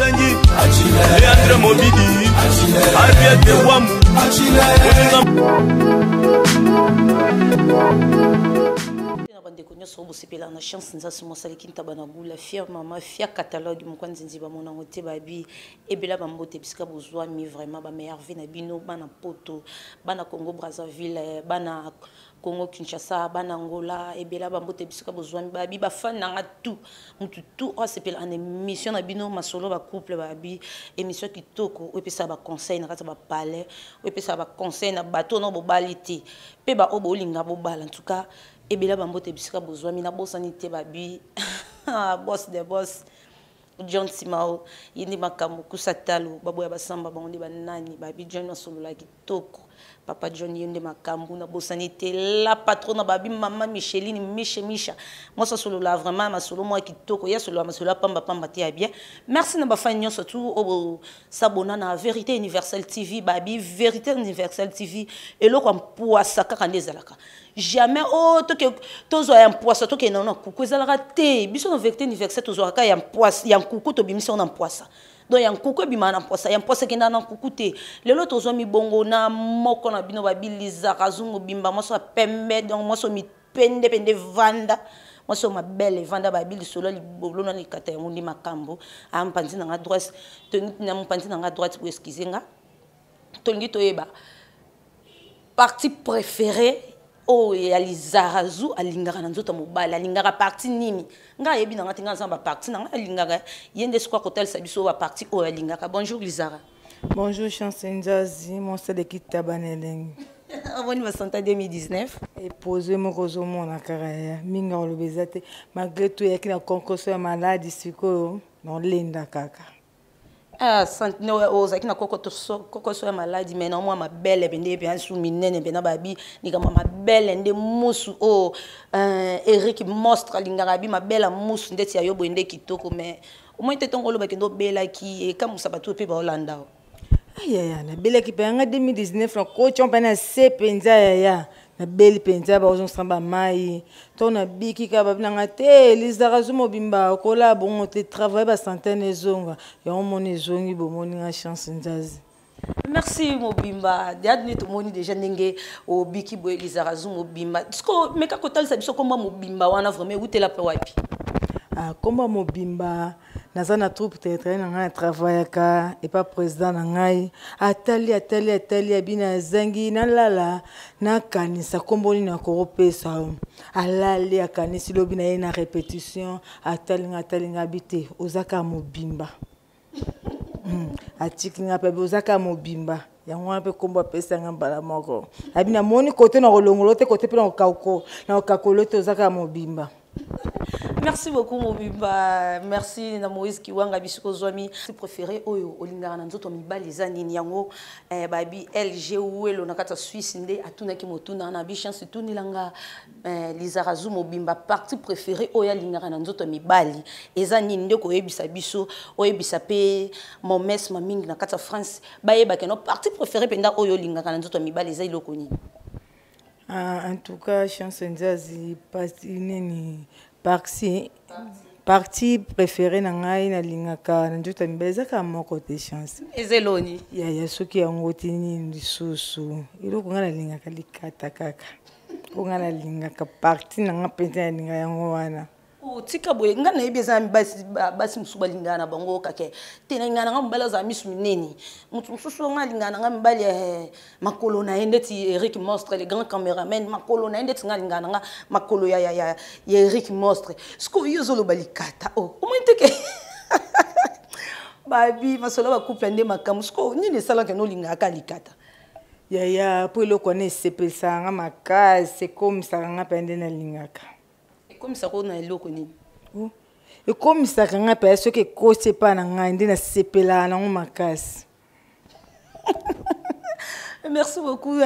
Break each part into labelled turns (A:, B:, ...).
A: Achilangi, Leandre Mobidi, Ariete Wamu,
B: so bosepela na chance nzasi mosali kintaba na bula fier mama fier catalogue mokwanzi nziba mona ngote babi ebela bambote bisika bozwa mi vraiment ba meilleur vie na bino bana poto bana Congo Brazzaville bana Congo Kinshasa bana Angola ebela bambote bisika bozwa mi babi ba fan na tout mutu tout osepela en émission na bino masolo ba couple babi émission kitoko opesa ba conseil na kata ba palais opesa ba conseil na bateau no bobaliti pe ba obolinga bobala en tout cas ebela bambote bisika bozwa mina bosanite babi boss de boss John Simao yindi makamu kusatalo babo ya basamba bango banani babi John Masolola kitoko papa John yindi makambu na bosanite la patronne babi maman Micheline Misha moi ça solola vraiment masolo moi kitoko ya solo masolo pamba te bien merci na ba fanyo surtout au sabona na Vérité Universelle TV babi Vérité Universelle TV et lo kwa mpoasa kaka ndezalaka jamais oh tozo ya mpoasa to ke non kuku ezalaka te biso na Vérité Universelle tozo ka ya mpoasa ya kuku to bimisa na mpoasa donc ya kuku bima na mpoasa ya mpoasa ke na kuku te lelo tozo mi bongo na moko na bino babiliza kazungu bimba moso pembe donc moso mi pende vanda moso ma belle vanda babili solo libolo na likata ya mundi makambo ampanzi na droite tengi na mpanzi na droite pour excuser nga tongi toyeba partie préférée oh ya Lizarazu alingaka na nzoto mobala alingaka parti nini nga yebi na ngatinga nzamba parti na alingaka yende skwa hotel sabiso ba parti oh alingaka bonjour Lizara.
C: Bonjour Chancen Jazzy mon c'est de Kitabaneleng.
B: Avoni va santa 2019
C: et posé mon rozo mon akara minga olobezate malgré tout yakina konkoso ya maladie siko non lenda kaka.
B: Ah, no ozaki na koko so ya maladie mais non moi ma belle bende bien sous minene bena babi ni kama ma belle nde musu o Eric monstre lingara bi ma belle musu ndeti ya yobo nde kitoko mais au moins tetongolo ba kendo bela ki e kamu sabatu pe ba Holanda.
C: Aya na belle ki penga 2019 na coach on pena se penza ya na belle penza ba ozon samba mai to na biki ka ba nanga te Lizarazu mobimba kola bon te travail ba centaine zonga ya on moni zongi bo moni nga chance Jazzy.
B: Merci mobimba diadni to moni déjà ndenge o biki bo Lizarazu mobimba sko meka kotal sa biso komba mobimba wana vraiment utela pe wapi
C: komba mobimba naza na troupe théâtre na nga travail ka et pas président na ngai atali abina zangi na lala na kanisa komboni na koropesa alali akanisi lobi na ye na répétition atali nga bite ozaka mobimba atiki nga pe ozaka mobimba yango pe komba pesa nga mbala moko abina moni côté na kolongolo te côté pe na kokako na kokakolo te ozaka mobimba.
B: Merci beaucoup Mobimba, merci na Moïse Kiwanga bisiko zwami si préféré oyo olingana na nzoto mibali za nini yango babi LG Uelo na kata Suisse nde atuna ki motuna na bi chance tuni langa Lizarazu Mobimba partie préférée oyo lingana na nzoto mibali eza nini nde ko yebisa biso oyebisa pe momes mamingi na kata France bayeba ke no partie préférée penda oyo lingana na nzoto mibali za iloko nini.
C: En tout cas Chancen Jazzy parti préféré na ngai na lingaka na njuta mbeza ka moko te chance
B: ezeloni
C: ya soki yango tini lisusu iloko nga na lingaka likata kaka ko nga na lingaka parti na nga penza na linga yango wana
B: tika boye nga na yebeza basi musuba lingana bango kake tena ngana nga mbala za misu mineni mutu mususu nga lingana nga mbali makolo na endeti Eric Monstre le grand cameraman makolo na endeti nga lingana nga makolo ya Eric Monstre sko yozo lo balikata o umwenteke babi masolo ba couple nde makamu sko nini sala ke no lingaka likata
C: ya po lo kone sepesa nga makase comme ça nga pende na lingaka.
B: Comme ça qu'on a l'eau
C: et comme ça quand on a ce que cause pas na ngai ndina sepela na makasi.
B: Merci beaucoup.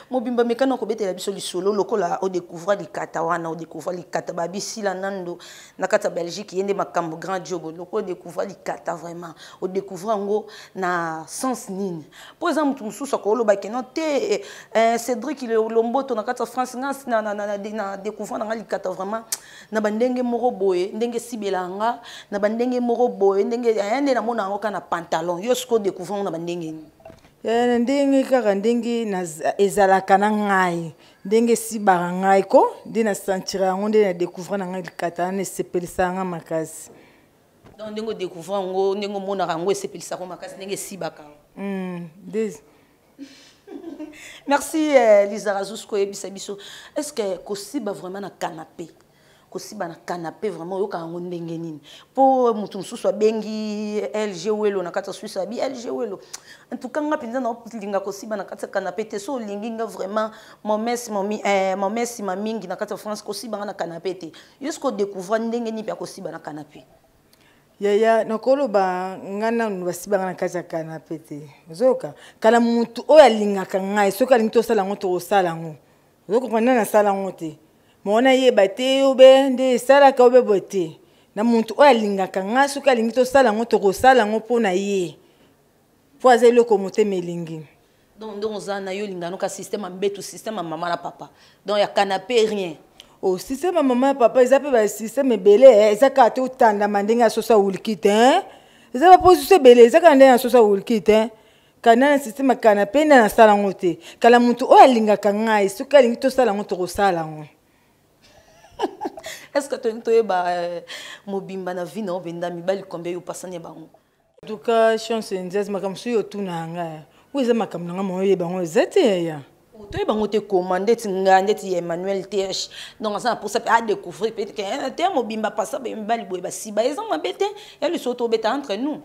B: Mobimba mekano kobete la biso lisolo lokola o découvrir li katawana, o découvrir li katababi si la nando na kata Belgique yende makambo grand job loko découvrir li kata vraiment. O découvrir ngo na sens nini. Par exemple mususu ko loba ke no te Cédric le lomboto na kata France na découvrir na li kata vraiment na bandenge moko boye ndenge sibelanga na bandenge moko boye ndenge yende na mona ngo kana pantalon yo sko découvrir na bandenge
C: ndenge kaka ndenge ezalaka na ngai ndenge sibaka ngai ko nde na sentira yango nde na découvrir na ngai likata na esepelisa nga makasi
B: donc ndenge découvrir ngo ndenge omonaka yango esepelisa ko makasi ndenge sibaka merci Lisa Razusko ebisa biso est-ce que kosiba vraiment na canapé kosiba na canapé vraiment yoka ngo ndenge nini po mutu mususu bengi LG welo na kata Suisse abi LG welo en tout cas nga pinza na linga kosiba na kata canapé te so linginga vraiment mon messi mamingi na kata France kosiba na canapé te jusqu'au découvrir ndenge ni pya kosiba na canapé
C: yaya nakoloba ngana basiba na kata canapé te zoka kala mutu oyo alingaka ngai soki alingi tosala ngo tosala ngo zoka kwana na sala ngo te mona ye bate obe nde sala ka obe bote na muntu oyo alingaka nga soki alingi tosala ngo tokosala ngo mpona ye po aza eloko motema elingi
B: donc oza na yo lingano ka système ambetu système mama na papa donc ya canapé rien
C: o système mama na papa eza mpe basystème ebele eza kaka te otandama ndenge asosa wuliki te eza baposition ebele eza kaka ndenge asosa wuliki te kana na système ya canapé nde nasala ngo te kala muntu oyo alingaka ngai soki alingi tosala ngo tokosala ngo
B: est-ce que tu es mobimba na vie na benda mibali combien yo pasane bango
C: en tout cas chance nzaz makamsu yo tuna nga où est makamna nga moye bango zete ya
B: to bango te commander tinga ndeti Emmanuel TH donc ça pour ça à découvrir peut-être que te mobimba passa mibali boye basiba ezanga bete ya le soto beta entre nous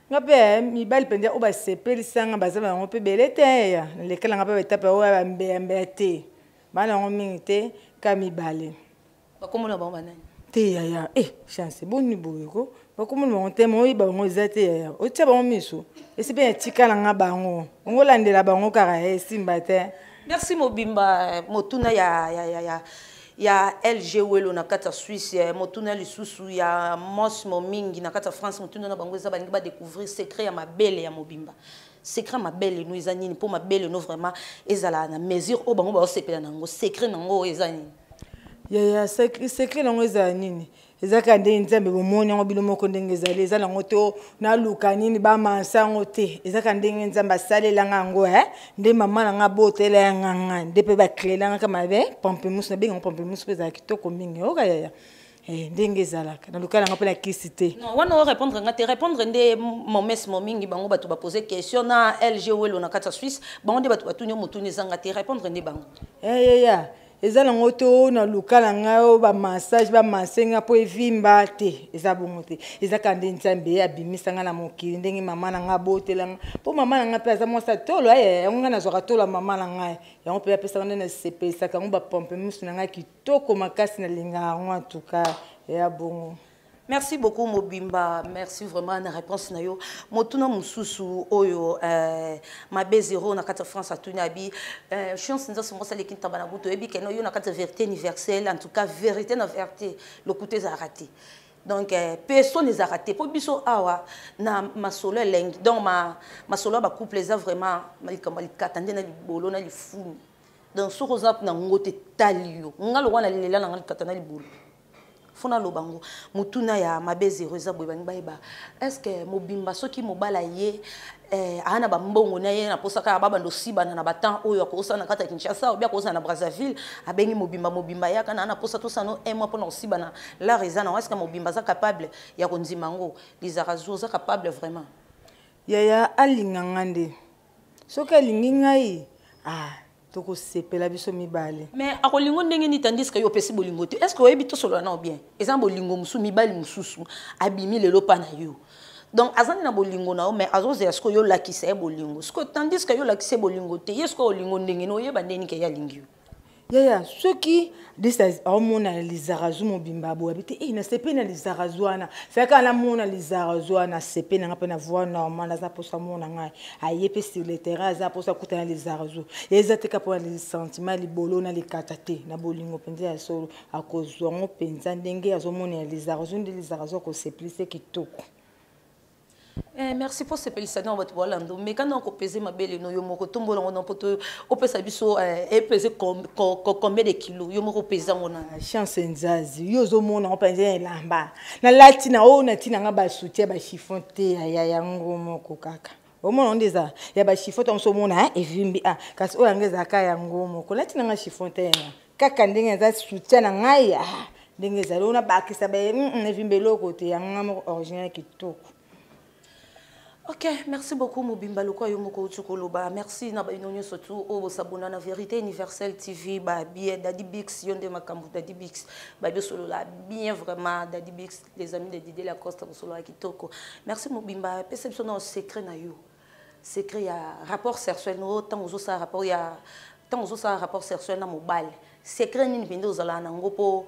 C: nga pe mibali pende o ba sepelisanga bazaba ngo pe belete ya lekala nga pe betape o ba mbembe te bana ngo mingite kamibale
B: bakomona bango banani
C: te yaya chance boni boyeko bakomona bango te moyi bango ezate yaya otia bango miso esi pe etikala nga bango ongolandela bango kaka esimba te
B: merci mobimba motuna ya LG welo na kata Suisse motuna lisusu ya mos momingi na kata France motuna na bango eza balingi ba découvrir secret ya mabele ya mobimba secret mabele nous eza nini po mabele no vraiment ezala na mesure o bango ba sepela nango secret nango eza nini
C: yaya secret nango eza nini ezaka nde nzambe bomoni yango bino moko ndenge ezali eza nango te na luka nini bamansa yango te ezaka ndenge nzambe asalelanga yango nde mama nanga botela yanganga nde mpe bakrelanga kama be pamplemousse na benga pamplemousse mpe ezala kitoko mingi oka yaya ndenge ezalaka na luka nanga mpe na kisi te
B: non wana o répondre nga te répondre nde momesi momingi bango bato baposer question na LG welo na kata Suisse bango nde bato batuni motuni ezanga te répondre nde bango
C: yaya eza nango to na lukala ngayo ba massage ba masenga po evimba te eza bongo te eza kande nzambe abimisanga na mokili ndenge mama na nga botelanga po mama na nga pe aza mwasa tolo yango nga nazwaka tolo mama na nga yango pe apesaka nde na sepesaka yango bapamplemousse na nga kitoko makasi na linga yango atuka ya bongo.
B: Merci beaucoup Mobimba, merci vraiment na réponse na yo. Motuna mususu oyo mabe zéro na kata France atunabi chance nza somo sale kinta bana buto ebi keno yo na kata vérité universelle en tout cas vérité na vérité le côté za raté. Donc personne n'est raté pour biso awa na masolo lengi donc ma solo ba couple les a vraiment malika tande na libolo na lifu. Donc so roza na ngote talio ngalo wana lela na ngalo na libolo. Fona lobango mutuna ya mabe zéro za boy bangi bayeba est-ce que mobimba soki mobala ye ana ba mbongo na ye na posaka baba ndo sibana na batan oyo akosa na kata Kinshasa ou bien akosa na Brazzaville abengi mobimba ya kana na posa to sano un mois pour sibana la raison est-ce que mobimba za capable ya konzimango lizarazo za capable vraiment
C: yaya alingangande soki alingi ngai toko sepela biso mibale
B: mais akolingo ndenge ni tandis que yo pesi bolingo te est-ce que oyebi to solo na bien ezan bolingo musu mibali mususu abimi lelo pa na yo donc azani na bolingo na o mais azoze est-ce que yo lakisa bolingo ce que tandis que yo lakisa bolingo te est-ce que olingo ndenge no yeba ndeni ke ya lingi
C: Yaya, ceux qui disent à mon alizarazou mon bimbabo habité et na sepe na lizarazouana fait qu'à la mon alizarazouana sepe na pas na voix normal na za pour ça mon nga aye pe sur le terrain za pour ça kuta na lizarazou et za te pour les sentiments li bolo na li katate na bolingo penza ya solo a kozwa ngo penza ndenge azo mon alizarazou ndi lizarazou ko seplice kitoko.
B: Merci pour ce pélisade dans votre Walando. Mais quand on a pesé ma belle, nous avons tombeau dans notre poteau, on peut s'habiller et peser combien de kilos. Nous avons pesé mon
C: chance nzazi. Yo zo mona on pesé lamba. Na latina o na tina ngaba soutien ba chiffon te ya ngomo kokaka. Au moins on dit ça. Ya ba chiffon on so mona e vimbi ah. Kasi o yangeza ka ya ngomo. Ko latina nga chiffon te. Kaka ndenge za soutien na ngai ah. Ndenge za lona ba kisa ba e vimbe loko te ya ngamo original kitoko.
B: Ok, merci beaucoup Mobimba Loko Yomoko Chukoloba. Merci na bainonyo surtout au sabona na Vérité Universelle TV ba bien Daddy Bix yonde makambu Daddy Bix ba bio solo la bien vraiment Daddy Bix les amis de Didier Lacoste solo kitoko. Merci Mobimba perception dans secret na yo. Secret ya rapport sexuel no tant ozo ça rapport ya tant ozo ça rapport sexuel na mobile. Secret ni binde ozala na ngopo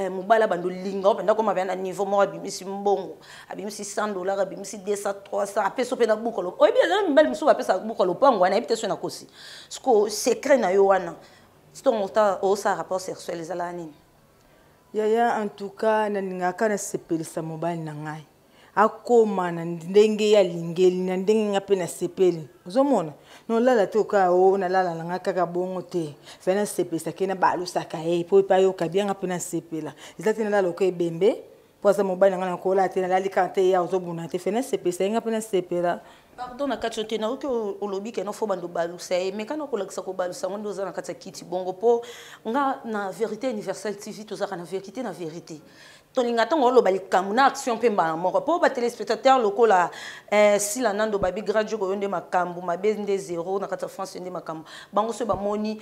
B: mobala bando linga banda koma bana niveau mo abimisi mbongo abimisi $100 abimisi $200 $300 apeso pe na bukolo oyebi na mbali musu apesa bukolo pango na ebite so na kosi sko secret na yo wana ston o sa rapport sexuel ezala nini
C: yaya en tout cas na ngaka na sepelisa mobile na ngai akoma na ndenge ya lingeli na ndenge ngape na sepeli ozomona no lala te ka o na lala na ngaka ka bongo te fena sepesa kena balusa ka e po pa yo ka bien ngape na sepela izati na lala ko ebembe po za mobile na ngana ko la te na lali kante ya ozobuna te fena sepesa ngape na sepela.
B: Pardon na kati te na oki olobi ke no fo bando balusa e me kana ko lakisa ko balusa ngondo za na kati kiti bongo po nga na Vérité Universelle TV to za na vérité na vérité. Tolinga tongo lo bali kamuna action pemba na moko po ba téléspectateur lokola si la nando babi gradio ko yonde makambu mabende 0 na kata France yonde makambu bango so ba moni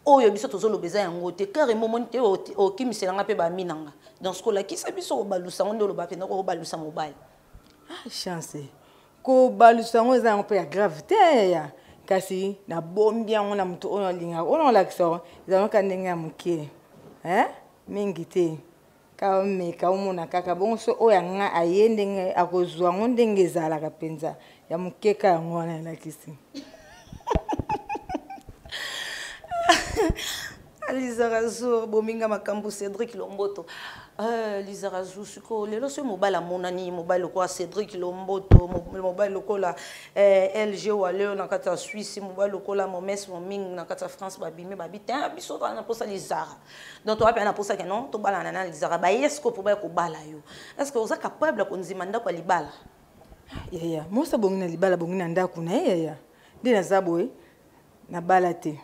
B: oyo biso tozolo beza yango te carrément moni te o kimiselanga pe ba minanga dans ce là qui sa biso ko balusa ngondo lo ba pe ko balusa mobile
C: ah chance ko balusa ngo za pe ya gravité ya kasi na bombia ngona mtu ono linga ono la kiso za makandenga mukie mingi te me ka umuna kaka bongo so oya nga ayende nge akozwa ngondenge zala kapenza ya mukeka ngwana na kisi
B: Lizarazu bominga makambu Cédric Lomboto Lizarazu siko lelo so mobala monani mobile ko Cédric Lomboto mobile ko la LG wale na kata Suisse mobile ko la Momes Moming na kata France babime babita biso na posa Lizara donc to apena posa que non to bala na Lizara ba esko po ba ko bala yo est-ce que vous êtes capable ko nzimanda ko libala
C: ya mosa bongina libala bongina ndaku na ya ndina zabwe na bala te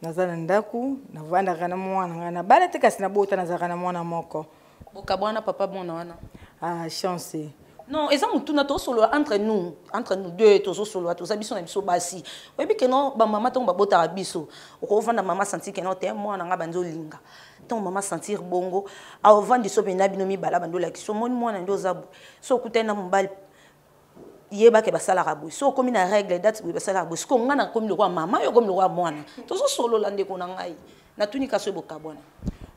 C: nazana ndaku na vanda kana mwana ngana bala te kasi na bota na zakana mwana moko
B: boka bwana papa mwana wana
C: ah chance
B: non eza mutu na to solo entre nous deux to solo to sabiso na biso basi oyebi ke no ba mama tongo ba bota biso ko vanda mama sentir ke no te mwana nga banzo linga ton mama sentir bongo a vandi so bena bino mi bala bando la kiso moni mwana ndo zabu so kutena mbali yeba ke basala rabu so komi na règle date we basala rabu so ngana komi le roi mama yo komi le roi mwana to so solo lande ko na ngai na tunika so boka bwana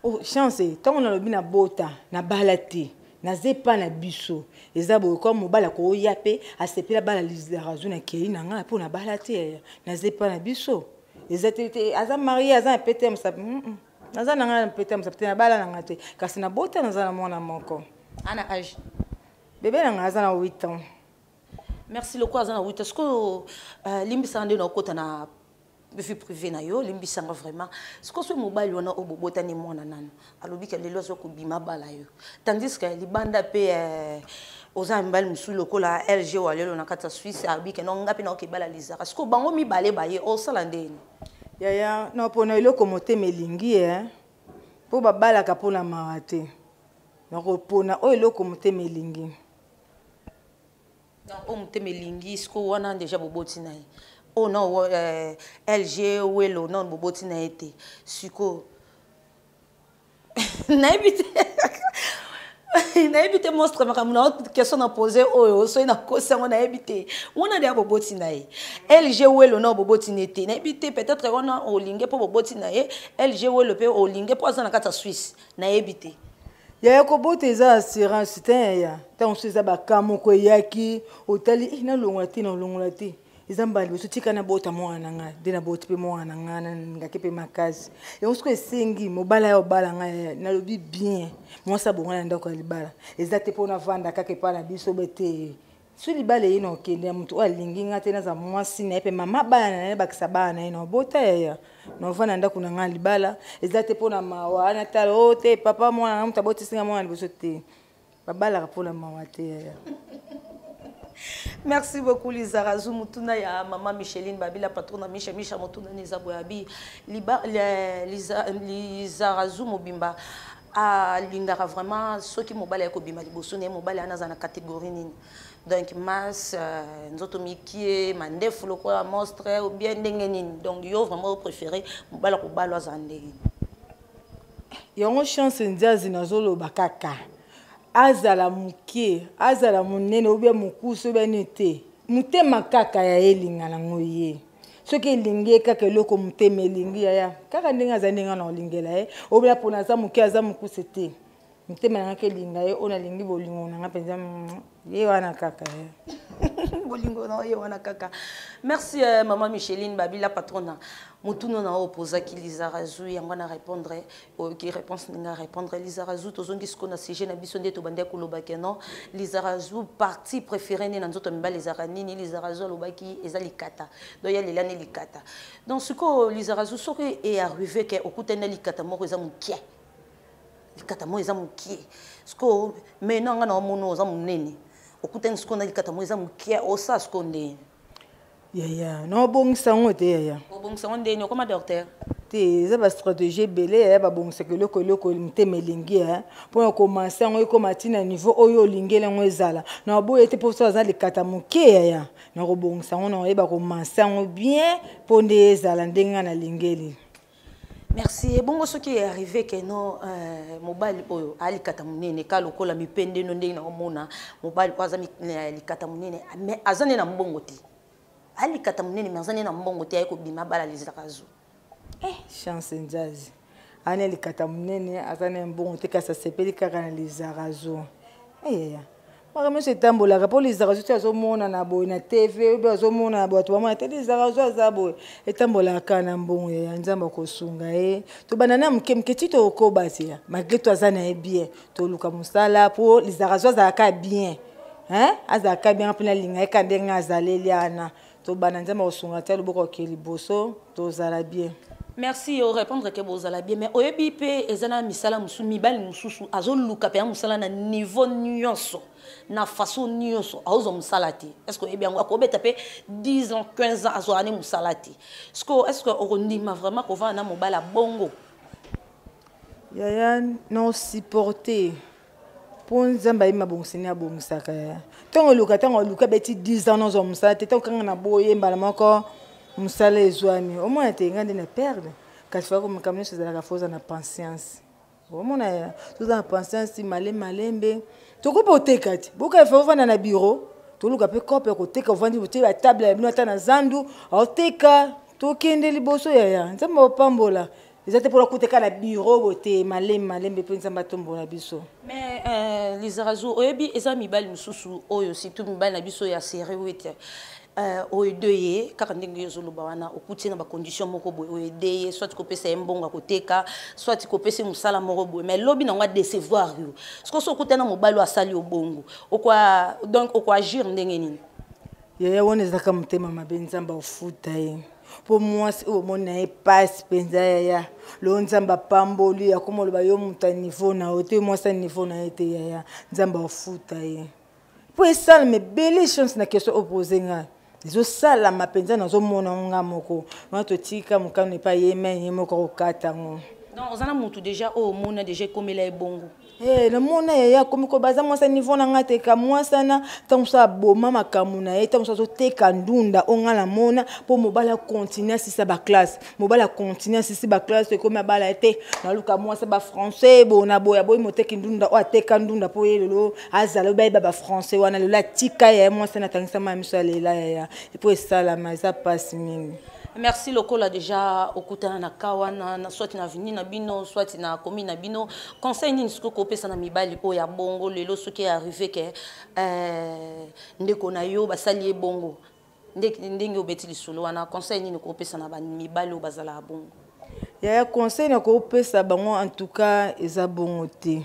C: oh chance tongo na lobi na bota na balati na zepa na biso ezabo ko mobala ko yape asepela bala Lizarazu na kei na ngai po na balati na zepa na biso ezatete aza marié aza pété msa naza na ngai pété msa pété na bala na ngate kasi na bota naza na mwana moko
B: ana âge
C: bébé na ngai aza na 8 ans.
B: Merci le quoi na 8 est-ce que limbisa ndé na kota na vie privée na yo limbisa vraiment est-ce que ce mobile wana obobota ni mwana nano alobi ke lelo zo ko bima bala yo tandis que libanda pe oza mbali musu lokola LG wa lelo na kata Suisse abi ke no ngapi na okebala Lizara est-ce que bango mi balé baye o sala ndeni
C: ya no pona eloko motema elingi po babala ka pona mawate na pona o eloko motema elingi
B: on motema elingi siko wana déjà boboti na ye oh non LG welo non boboti na ete siko na ebite na évité monstre makamuna question na poser oyo so na kosa on a évité on a des boboti na ye LG welo na boboti nete na évité peut-être on a olinge pour boboti na ye LG welo pe olinge pour ça na kata Suisse na évité
C: ya ko bote za assurance ten ya tant so za ba kamoko yaki otali na longolati na longolati izambali besutika na bota mwana nga dina boti pe mwana nga ngake pe makazi et on se sengi mobala ya obala nga na lobi bien moi ça bon na ndako libala ezate pona vanda kake pala biso bete so libala yino kende mtu alingi nga tena za mwasi na pe mama bana na bakisa bana ino bota ya no vanda ndako na nga libala ezate pona mawa na talo te papa mwana mtu boti singa mwana biso te babala kapona mawa te ya.
B: Merci beaucoup Lisa Razou Mutuna ya maman Micheline Babila patron Micha Mutuna Niza Boyabi Lisa Razou Mobimba a lingara vraiment ceux qui mobile ko bima liboso ne mobile ana za na catégorie nini donc mas nzoto mikie mandefu loko monstre ou bien ndenge nini donc yo vraiment préféré mobile ko balwa za ndenge
C: yango chance ndiazi nazolo bakaka azala mukie azala munene ou bien mukuso benete mutema kaka ya elinga na ngoye soki elingi kaka loko mutema elingi ya kaka ndinga za ndinga na olingela ou bien pona za mukie aza mukuso te mutema na ke linga ona lingi bolingo na penza ye wana kaka
B: bolingo na ye wana kaka. Merci maman Micheline Babila patrona mutuno na oposa ki Lisa Razou yango na répondre qui réponse nga répondre Lisa Razou tozongi skona sujet na biso ndeto bande ko lobaki non Lisa Razou partie préférée na nzoto mbala Lisa Ranini Lisa Razou lobaki ezali kata donc ya lelane likata donc ce que Lisa Razou soki est arrivé que okutena likata moko eza mukie likata moko eza mukie sko maintenant nga na mono za munene okutena skona likata moko eza mukie osa skonde
C: ya no bongisa ngote ya
B: bongisa ngonde ni comme docteur
C: te za ba stratégie belé ya ba bongisa ke loko mtemelingi pour commencer ngo ko matina niveau oyo lingela ngo ezala na bo ete pour ça za likata muke ya na ko bongisa ngo na ba commencer ngo bien pour nde ezala ndenga na lingeli.
B: Merci. Et bon, ce qui est arrivé que non, mobile oyo ali katamunene kalo kola mipende no ndenge na omona mobile kwaza ali katamunene mais azane na mbongo ti ali katamunene mais azane na mbongo ti ayiko bima bala Lisa Razou
C: chance njazi ane ali katamunene azane mbongo ti kasa sepeli kaka na Lisa Razou maka monsieur tambola pour Lisa Razou azomona na boy na TV ou azomona na bato bamona te Lisa Razou azabo etambola kana mbongo ya nzamba ko sunga to banana mkemke tito okobati ya malgré toi azana bien to luka musala pour Lisa Razou azaka bien azaka bien pena linga ekandenga azaleliana to bananzamba ko sunga te loboko ke liboso to zala bien.
B: Merci au répondre que vous allez bien mais au EBP ezana misala musu mibali mususu azoluka pe musala na niveau nuance na façon nuance azo musalati est-ce que bien ko beta pe 10 ans 15 ans azo ani musalati est-ce que on dit vraiment qu'on va na mobala bongo
C: ya non supporter pour nzamba ima bonsini abongisaka tango luka beti 10 ans non musalati tango kanga na boye mbala moko musala ezwami au moins te ngande na perdre quand tu vas comme comme ça la foza na patience au moins na tout na patience malembe to ko poteka ti boka fa vana na bureau to luka pe kope ko teka vandi bote la table ya bino na zandu oteka to kende liboso ya nzamba opambola ezate pour kuteka na bureau bote malembe pe nzamba tombola biso
B: mais Lisa Razou oyebi eza mibali mususu oyo surtout mibali na biso ya série 8 oedeye kaka ndenge yozoloba wana okuti na ba condition moko boye oedeye soit kopesa mbonga koteka soit kopesa musala moko boye mais lobi na ngwa décevoir yo parce que okutana mobali asali obongo okwa donc okwa agir ndenge nini
C: ya wona zaka mutema mabenzamba ofuta pour moi au mona passe penza ya lo nzamba pamboli ya komoloba yo muta niveau na ote moi sa niveau na ete ya nzamba ofuta pour ça me belle chance na question opposée nga zo sala mapenza na zo mona nga moko na to tika mukano pa yeme moko okata ngo
B: donc ozana mutu déjà au mona déjà comme la bongo
C: na mona ya komi ko baza mwasa niveau na ngate ka mwasa na tanso aboma makamuna ye tanso zo teka ndunda onga na mona po mobala continuer si sa ba classe mobala continuer si ba classe ko mabala ete na luka mwasa ba français bona boya boy moteki ndunda o ateka ndunda po yelo azalo ba ba français wana le la tika ya mwasa na tangisa ma misalela ya et pour ça la maza passe mingi.
B: Merci lokola déjà okutana na kawana na soit na vini na bino soit na komi na bino conseil ni siko ko pesa na mibali o ya bongo lelo soki arrivé ke ndeko na yo basali bongo ndenge obeti lisolo wana conseil ni ko pesa na ba mibali o bazala bongo
C: ya conseil na ko pesa bango en tout cas eza bongo te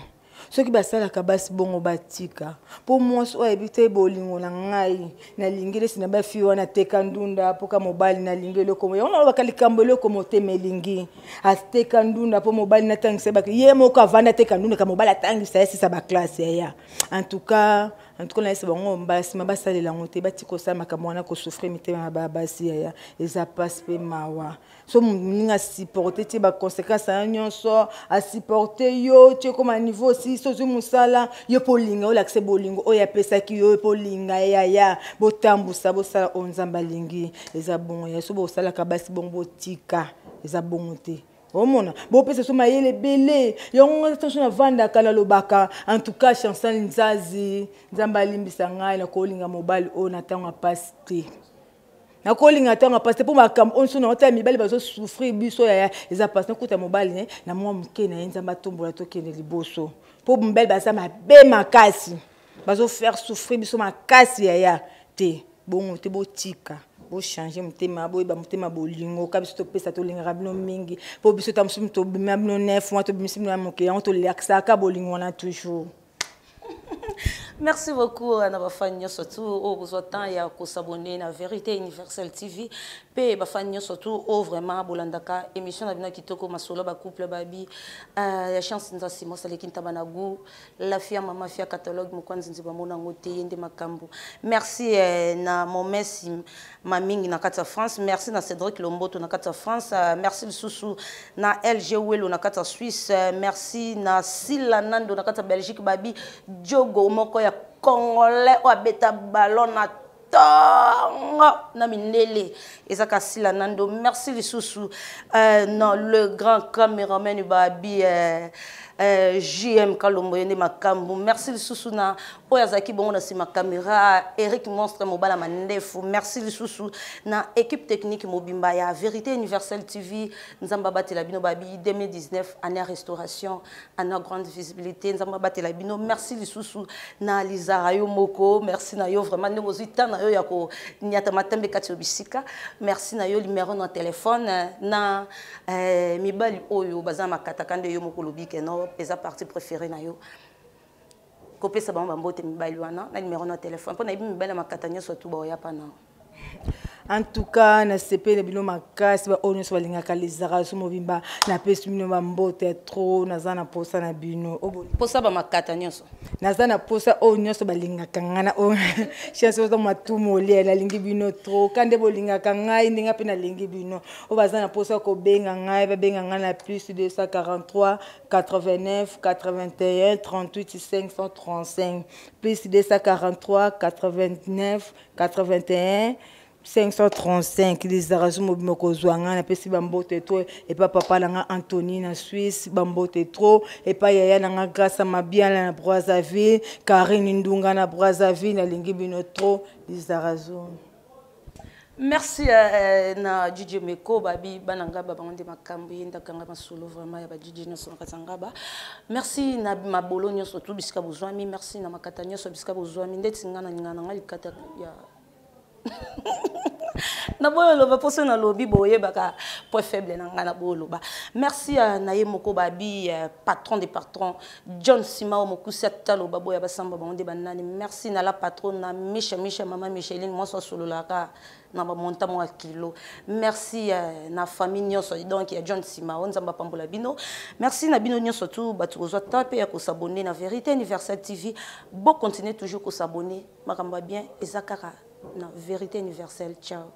C: soki basalaka basi bongo batika po mwasi oyo ebite bolingo na ngai na lingele sina bafi wana teka ndunda po ka mobali na lingele komo yango na bakalikambo eloko motema elingi ateka ndunda po mobali na tangisa baki ye moko avanda teka ndunda ka mobali atangisa ye sisa ba classe ya en tout cas na ese bango basi mabasalela ngo te batiko sa makambo wana ko souffrir mitema ba basi ya eza passe pe mawa so mninga supporter ti ba conséquences nyonso a supporter yo ti comme niveau aussi so zu musala yo polinga o l'accès bolingo o ya pesa ki yo polinga ya botambusa bosala onzamba lingi eza bon ya so bosala ka basi bon botika eza bon te omona bo pesa so mayele belé yongo attention na vanda kala lobaka en tout cas chanson nzazi nzamba limbisa ngai na kolinga mobile o na tanga paste na kolinga tanga paste pour makam onso na ota mibali bazo souffrir biso ya eza paste na kuta mobile na mwa mke na nzamba tombola to kende liboso pour mbel baza mabe makasi bazo faire souffrir biso makasi ya te bon te botika bo changer mutema bo ba mutema bolingo ka biso to pesa to linga bino mingi po biso ta musu to bima bino nef mo to bimisi bino moke on to leksa ka bolingo na toujours.
B: Merci beaucoup à Nabafania surtout au besoin ya ko s'abonner na Vérité Universelle TV pe bafania surtout au vraiment bolandaka émission na bina kitoko masolo ba couple babi ya chance nza simo saleki ntabanagu la fia mama fia catalogue mokwanzi nziba mona ngote yende makambo. Merci na momesi mamingi na kata France, merci na Cédric Lomboto na kata France, merci Lususu na LG Welo na kata Suisse, merci na Sila Nando na kata Belgique babi Diogo moko ya Congolais o abeta ballon na tongo na minele ezaka Sila Nando, merci Lususu non le grand caméraman babi JM Kalombo yende makambu, merci Lususu na oyazaki bongo na sima caméra Eric Monstre mobala mandefu, merci Lususu na équipe technique mobimba ya Vérité Universelle TV nzamba batela bino babi 2019 année restauration année grande visibilité nzamba batela bino, merci Lususu na Lizara yo moko, merci na yo vraiment nemozita na yo ya ko nyata matembe kati obisika, merci na yo numéro na téléphone na mibali oyo baza makata kande yo moko lobike no pesa partie préférée na yo kopé ça ba mbote mibali wana na numéro na téléphone pour na ibi mibali makata nyoso tu ba ya pana.
C: En tout cas, na CP le bino makasi ba onyo so balinga kalizara so mobimba na pesi bino mbote trop na zana posa na bino
B: posa ba makata nyoso
C: na zana posa onyo so balinga kangana o chance so matumo le la lingi bino trop kande bolinga kangai ndinga pe na lingi bino o bazana posa ko benga ngai ba benga ngana plus 243 89 81 38 535 plus 243 89 81 535 les arazu mobimoko zwanga na pesi bambote trop et pas papa langa Anthony na Suisse bambote trop et pas yaya nanga grâce à mabia na Brazzaville Karine Ndunga na Brazzaville na lingi bino trop les arazu.
B: Merci na DJ Meko babi bananga babonde makambo yenda kanga masolo vraiment ya ba DJ no son katangaba. Merci na mabolo nyoso tout bisika bozwami, merci na makata nyoso bisika bozwami ndeti ngana ngana ngali kata ya na bolo ba poso na lobby boye baka point faible na ngana bolo ba. Merci na ye moko babi patron des patrons John Simao mokusa talo babo ya basamba bonde banani. Merci na la patronne na Micha maman Micheline moi so solo la ka na ba monta mo kilo. Merci na famille nyonso donc ya John Simao nzamba pambola bino. Merci na bino nyonso tout batu kozwa tape ya ko s'abonner na Vérité Universelle TV. Bon continuer toujours ko s'abonner makamba bien ezakara na Vérité Universelle. Ciao.